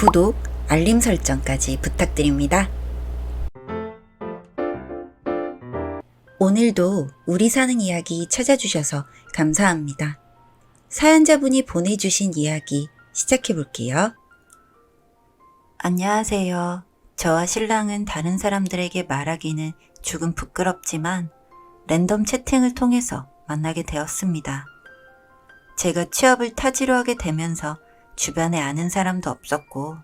구독, 알림 설정까지 부탁드립니다. 오늘도 우리 사는 이야기 찾아주셔서 감사합니다. 사연자분이 보내주신 이야기 시작해볼게요. 안녕하세요. 저와 신랑은 다른 사람들에게 말하기는 조금 부끄럽지만 랜덤 채팅을 통해서 만나게 되었습니다. 제가 취업을 타지로 하게 되면서 주변에 아는 사람도 없었고,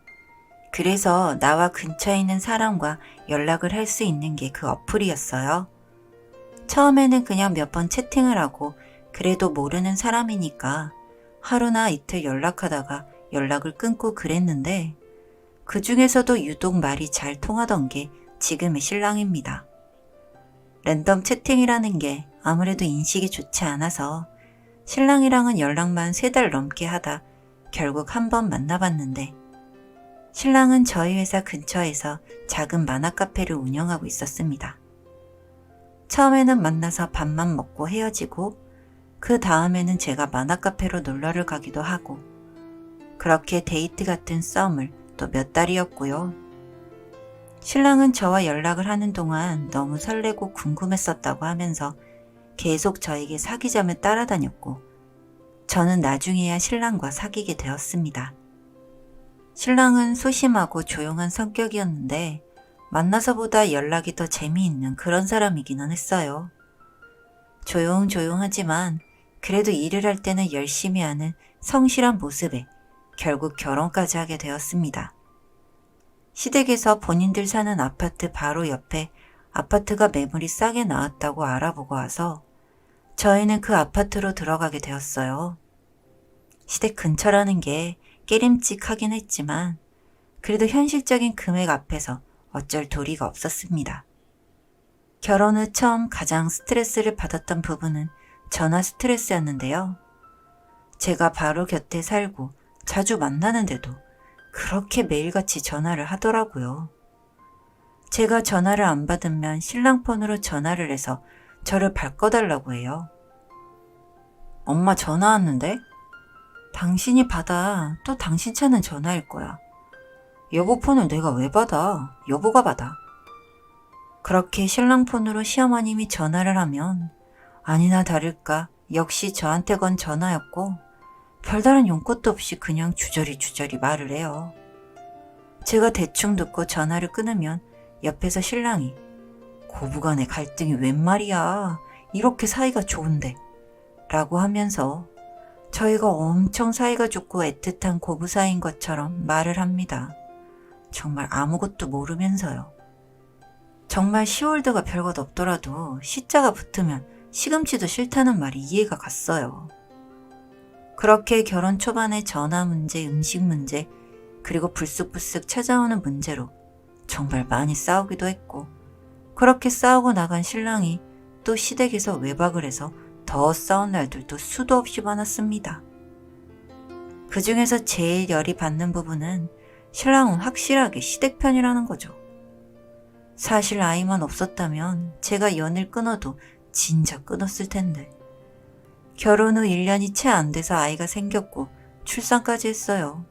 그래서 나와 근처에 있는 사람과 연락을 할 수 있는 게 그 어플이었어요. 처음에는 그냥 몇 번 채팅을 하고 그래도 모르는 사람이니까 하루나 이틀 연락하다가 연락을 끊고 그랬는데, 그 중에서도 유독 말이 잘 통하던 게 지금의 신랑입니다. 랜덤 채팅이라는 게 아무래도 인식이 좋지 않아서 신랑이랑은 연락만 3달 넘게 하다 결국 한 번 만나봤는데, 신랑은 저희 회사 근처에서 작은 만화 카페를 운영하고 있었습니다. 처음에는 만나서 밥만 먹고 헤어지고, 그 다음에는 제가 만화 카페로 놀러를 가기도 하고, 그렇게 데이트 같은 썸을 또 몇 달이었고요. 신랑은 저와 연락을 하는 동안 너무 설레고 궁금했었다고 하면서 계속 저에게 사귀자며 따라다녔고, 저는 나중에야 신랑과 사귀게 되었습니다. 신랑은 소심하고 조용한 성격이었는데 만나서보다 연락이 더 재미있는 그런 사람이기는 했어요. 조용조용하지만 그래도 일을 할 때는 열심히 하는 성실한 모습에 결국 결혼까지 하게 되었습니다. 시댁에서 본인들 사는 아파트 바로 옆에 아파트가 매물이 싸게 나왔다고 알아보고 와서 저희는 그 아파트로 들어가게 되었어요. 시댁 근처라는 게 깨림칙하긴 했지만 그래도 현실적인 금액 앞에서 어쩔 도리가 없었습니다. 결혼 후 처음 가장 스트레스를 받았던 부분은 전화 스트레스였는데요. 제가 바로 곁에 살고 자주 만나는데도 그렇게 매일같이 전화를 하더라고요. 제가 전화를 안 받으면 신랑 폰으로 전화를 해서 저를 바꿔달라고 해요. 엄마 전화 왔는데? 당신이 받아. 또 당신 차는 전화일 거야. 여보 폰을 내가 왜 받아? 여보가 받아. 그렇게 신랑 폰으로 시어머님이 전화를 하면 아니나 다를까 역시 저한테 건 전화였고, 별다른 용것도 없이 그냥 주저리 말을 해요. 제가 대충 듣고 전화를 끊으면 옆에서 신랑이 고부간의 갈등이 웬 말이야. 이렇게 사이가 좋은데. 라고 하면서 저희가 엄청 사이가 좋고 애틋한 고부 사이인 것처럼 말을 합니다. 정말 아무것도 모르면서요. 정말 시월드가 별것 없더라도 시자가 붙으면 시금치도 싫다는 말이 이해가 갔어요. 그렇게 결혼 초반에 전화 문제, 음식 문제, 그리고 불쑥불쑥 찾아오는 문제로 정말 많이 싸우기도 했고, 그렇게 싸우고 나간 신랑이 또 시댁에서 외박을 해서 더 싸운 날들도 수도 없이 많았습니다. 그 중에서 제일 열이 받는 부분은 신랑은 확실하게 시댁 편이라는 거죠. 사실 아이만 없었다면 제가 연을 끊어도 진짜 끊었을 텐데, 결혼 후 1년이 채 안 돼서 아이가 생겼고 출산까지 했어요.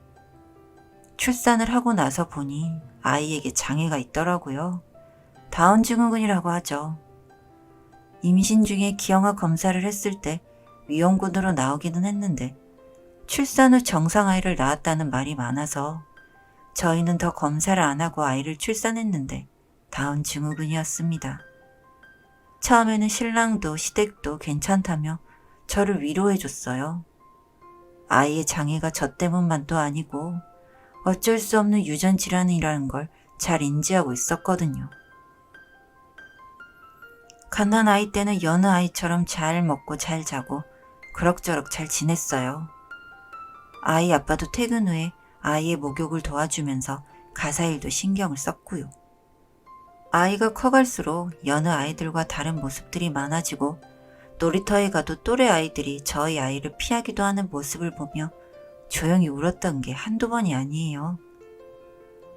출산을 하고 나서 보니 아이에게 장애가 있더라고요. 다운 증후군이라고 하죠. 임신 중에 기형아 검사를 했을 때 위험군으로 나오기는 했는데, 출산 후 정상 아이를 낳았다는 말이 많아서 저희는 더 검사를 안 하고 아이를 출산했는데 다운 증후군이었습니다. 처음에는 신랑도 시댁도 괜찮다며 저를 위로해줬어요. 아이의 장애가 저 때문만도 아니고 어쩔 수 없는 유전 질환이라는 걸 잘 인지하고 있었거든요. 갓난 아이 때는 여느 아이처럼 잘 먹고 잘 자고 그럭저럭 잘 지냈어요. 아이 아빠도 퇴근 후에 아이의 목욕을 도와주면서 가사일도 신경을 썼고요. 아이가 커갈수록 여느 아이들과 다른 모습들이 많아지고, 놀이터에 가도 또래 아이들이 저희 아이를 피하기도 하는 모습을 보며 조용히 울었던 게 한두 번이 아니에요.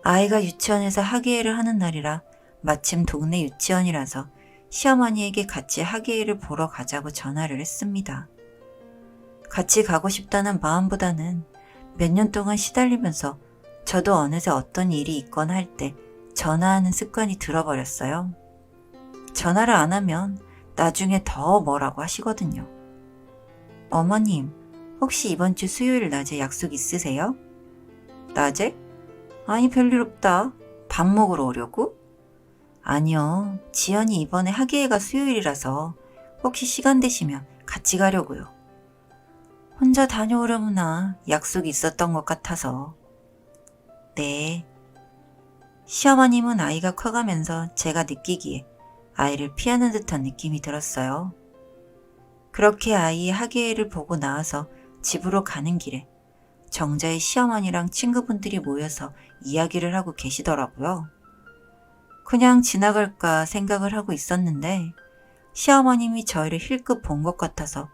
아이가 유치원에서 학예회를 하는 날이라 마침 동네 유치원이라서 시어머니에게 같이 학예회를 보러 가자고 전화를 했습니다. 같이 가고 싶다는 마음보다는 몇 년 동안 시달리면서 저도 어느새 어떤 일이 있거나 할 때 전화하는 습관이 들어버렸어요. 전화를 안 하면 나중에 더 뭐라고 하시거든요. 어머님, 혹시 이번 주 수요일 낮에 약속 있으세요? 낮에? 아니, 별일 없다. 밥 먹으러 오려고? 아니요, 지연이 이번에 학예회가 수요일이라서 혹시 시간 되시면 같이 가려고요. 혼자 다녀오려무나 약속이 있었던 것 같아서. 네. 시어머님은 아이가 커가면서 제가 느끼기에 아이를 피하는 듯한 느낌이 들었어요. 그렇게 아이의 학예회를 보고 나와서 집으로 가는 길에 정자의 시어머니랑 친구분들이 모여서 이야기를 하고 계시더라고요. 그냥 지나갈까 생각을 하고 있었는데 시어머님이 저희를 힐끗 본 것 같아서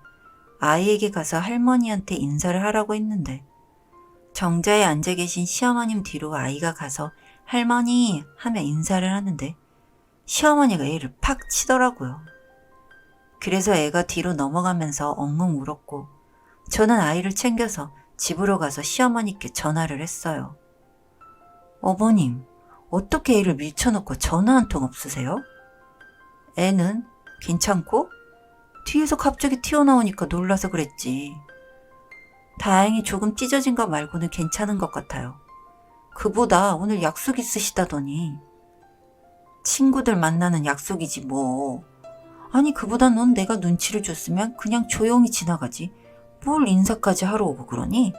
아이에게 가서 할머니한테 인사를 하라고 했는데 정자에 앉아 계신 시어머님 뒤로 아이가 가서 할머니 하며 인사를 하는데 시어머니가 애를 팍 치더라고요. 그래서 애가 뒤로 넘어가면서 엉엉 울었고 저는 아이를 챙겨서 집으로 가서 시어머니께 전화를 했어요. 어머님, 어떻게 애를 밀쳐놓고 전화 한 통 없으세요? 애는 괜찮고? 뒤에서 갑자기 튀어나오니까 놀라서 그랬지. 다행히 조금 찢어진 거 말고는 괜찮은 것 같아요. 그보다 오늘 약속 있으시다더니. 친구들 만나는 약속이지 뭐. 아니 그보다 넌 내가 눈치를 줬으면 그냥 조용히 지나가지. 뭘 인사까지 하러 오고 그러니?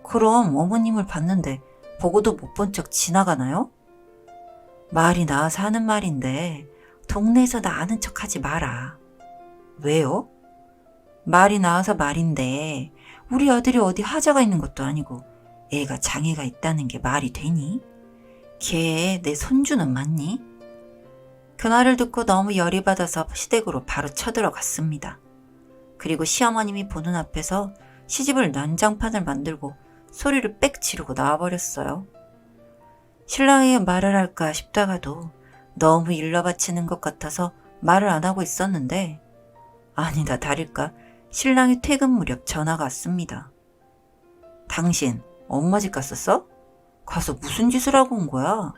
그럼 어머님을 봤는데 보고도 못 본 척 지나가나요? 말이 나와서 하는 말인데 동네에서 나 아는 척 하지 마라. 왜요? 말이 나와서 말인데 우리 아들이 어디 하자가 있는 것도 아니고 애가 장애가 있다는 게 말이 되니? 걔 내 손주는 맞니? 그 말을 듣고 너무 열이 받아서 시댁으로 바로 쳐들어갔습니다. 그리고 시어머님이 보는 앞에서 시집을 난장판을 만들고 소리를 빽 지르고 나와버렸어요. 신랑에게 말을 할까 싶다가도 너무 일러바치는 것 같아서 말을 안 하고 있었는데 아니다 다를까 신랑이 퇴근 무렵 전화가 왔습니다. 당신 엄마 집 갔었어? 가서 무슨 짓을 하고 온 거야?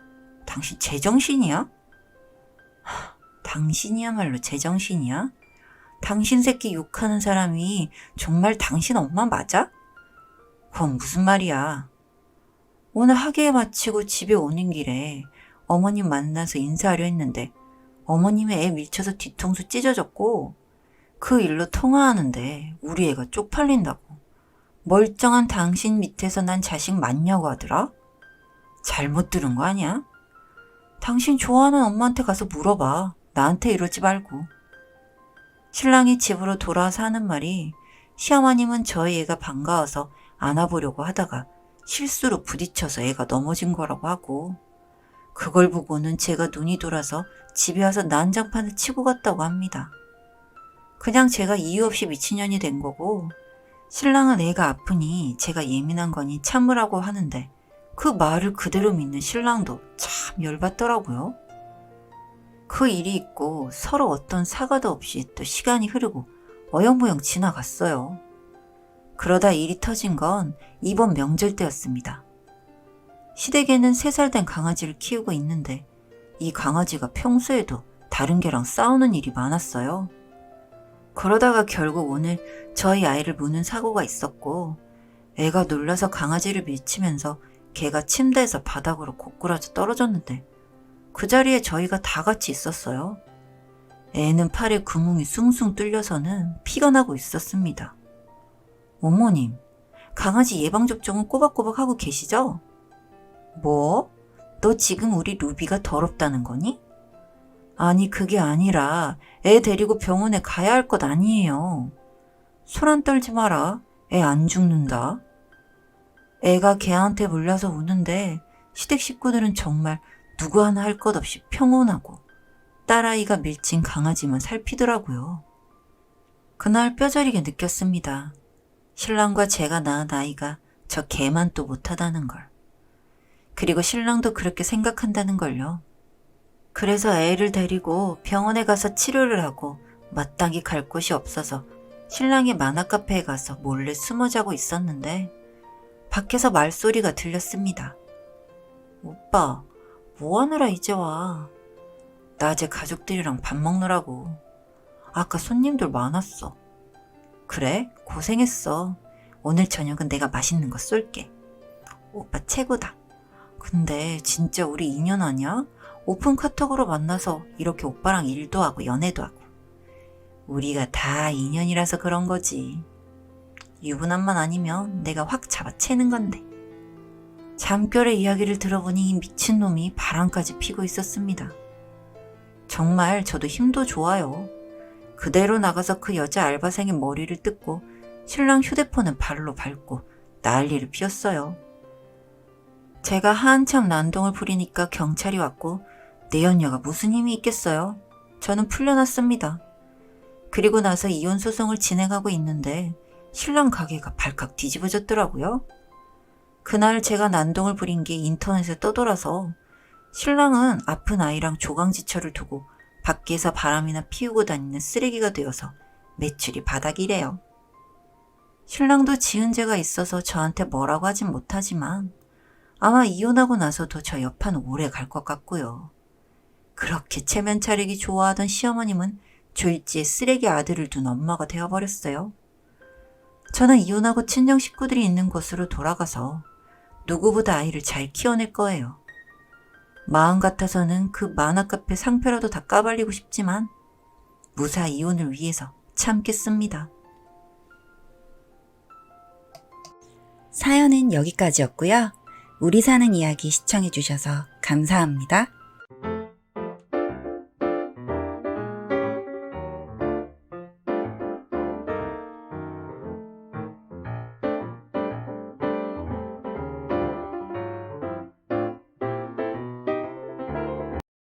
당신 제정신이야? 당신이야말로 제정신이야? 당신 새끼 욕하는 사람이 정말 당신 엄마 맞아? 그건 무슨 말이야? 오늘 학예회 마치고 집에 오는 길에 어머님 만나서 인사하려 했는데 어머님의 애 밀쳐서 뒤통수 찢어졌고 그 일로 통화하는데 우리 애가 쪽팔린다고 멀쩡한 당신 밑에서 난 자식 맞냐고 하더라? 잘못 들은 거 아니야? 당신 좋아하는 엄마한테 가서 물어봐. 나한테 이러지 말고. 신랑이 집으로 돌아와서 하는 말이 시어머님은 저희 애가 반가워서 안아보려고 하다가 실수로 부딪혀서 애가 넘어진 거라고 하고 그걸 보고는 제가 눈이 돌아서 집에 와서 난장판을 치고 갔다고 합니다. 그냥 제가 이유 없이 미친년이 된 거고 신랑은 애가 아프니 제가 예민한 거니 참으라고 하는데 그 말을 그대로 믿는 신랑도 참 열받더라고요. 그 일이 있고 서로 어떤 사과도 없이 또 시간이 흐르고 어영부영 지나갔어요. 그러다 일이 터진 건 이번 명절 때였습니다. 시댁에는 3살 된 강아지를 키우고 있는데 이 강아지가 평소에도 다른 개랑 싸우는 일이 많았어요. 그러다가 결국 오늘 저희 아이를 무는 사고가 있었고 애가 놀라서 강아지를 밀치면서 개가 침대에서 바닥으로 고꾸라져 떨어졌는데 그 자리에 저희가 다 같이 있었어요. 애는 팔에 구멍이 숭숭 뚫려서는 피가 나고 있었습니다. 어머님, 강아지 예방접종은 꼬박꼬박 하고 계시죠? 뭐? 너 지금 우리 루비가 더럽다는 거니? 아니 그게 아니라 애 데리고 병원에 가야 할 것 아니에요. 소란 떨지 마라. 애 안 죽는다. 애가 개한테 물려서 우는데 시댁 식구들은 정말 누구 하나 할 것 없이 평온하고 딸아이가 밀친 강아지만 살피더라고요. 그날 뼈저리게 느꼈습니다. 신랑과 제가 낳은 아이가 저 개만 또 못하다는 걸. 그리고 신랑도 그렇게 생각한다는 걸요. 그래서 애를 데리고 병원에 가서 치료를 하고 마땅히 갈 곳이 없어서 신랑이 만화 카페에 가서 몰래 숨어 자고 있었는데 밖에서 말소리가 들렸습니다. 오빠, 뭐 하느라 이제 와? 낮에 가족들이랑 밥 먹느라고. 아까 손님들 많았어. 그래? 고생했어. 오늘 저녁은 내가 맛있는 거 쏠게. 오빠 최고다. 근데 진짜 우리 인연 아니야? 오픈 카톡으로 만나서 이렇게 오빠랑 일도 하고 연애도 하고. 우리가 다 인연이라서 그런 거지. 유부남만 아니면 내가 확 잡아채는 건데. 잠결에 이야기를 들어보니 이 미친놈이 바람까지 피고 있었습니다. 정말 저도 힘도 좋아요. 그대로 나가서 그 여자 알바생의 머리를 뜯고 신랑 휴대폰은 발로 밟고 난리를 피웠어요. 제가 한참 난동을 부리니까 경찰이 왔고 내연녀가 무슨 힘이 있겠어요. 저는 풀려났습니다. 그리고 나서 이혼 소송을 진행하고 있는데 신랑 가게가 발칵 뒤집어졌더라고요. 그날 제가 난동을 부린 게 인터넷에 떠돌아서 신랑은 아픈 아이랑 조강지처를 두고 밖에서 바람이나 피우고 다니는 쓰레기가 되어서 매출이 바닥이래요. 신랑도 지은 죄가 있어서 저한테 뭐라고 하진 못하지만 아마 이혼하고 나서도 저 옆판 오래 갈 것 같고요. 그렇게 체면 차리기 좋아하던 시어머님은 졸지에 쓰레기 아들을 둔 엄마가 되어버렸어요. 저는 이혼하고 친정 식구들이 있는 곳으로 돌아가서 누구보다 아이를 잘 키워낼 거예요. 마음 같아서는 그 만화 카페 상표라도 다 까발리고 싶지만 무사 이혼을 위해서 참겠습니다. 사연은 여기까지였고요. 우리 사는 이야기 시청해주셔서 감사합니다.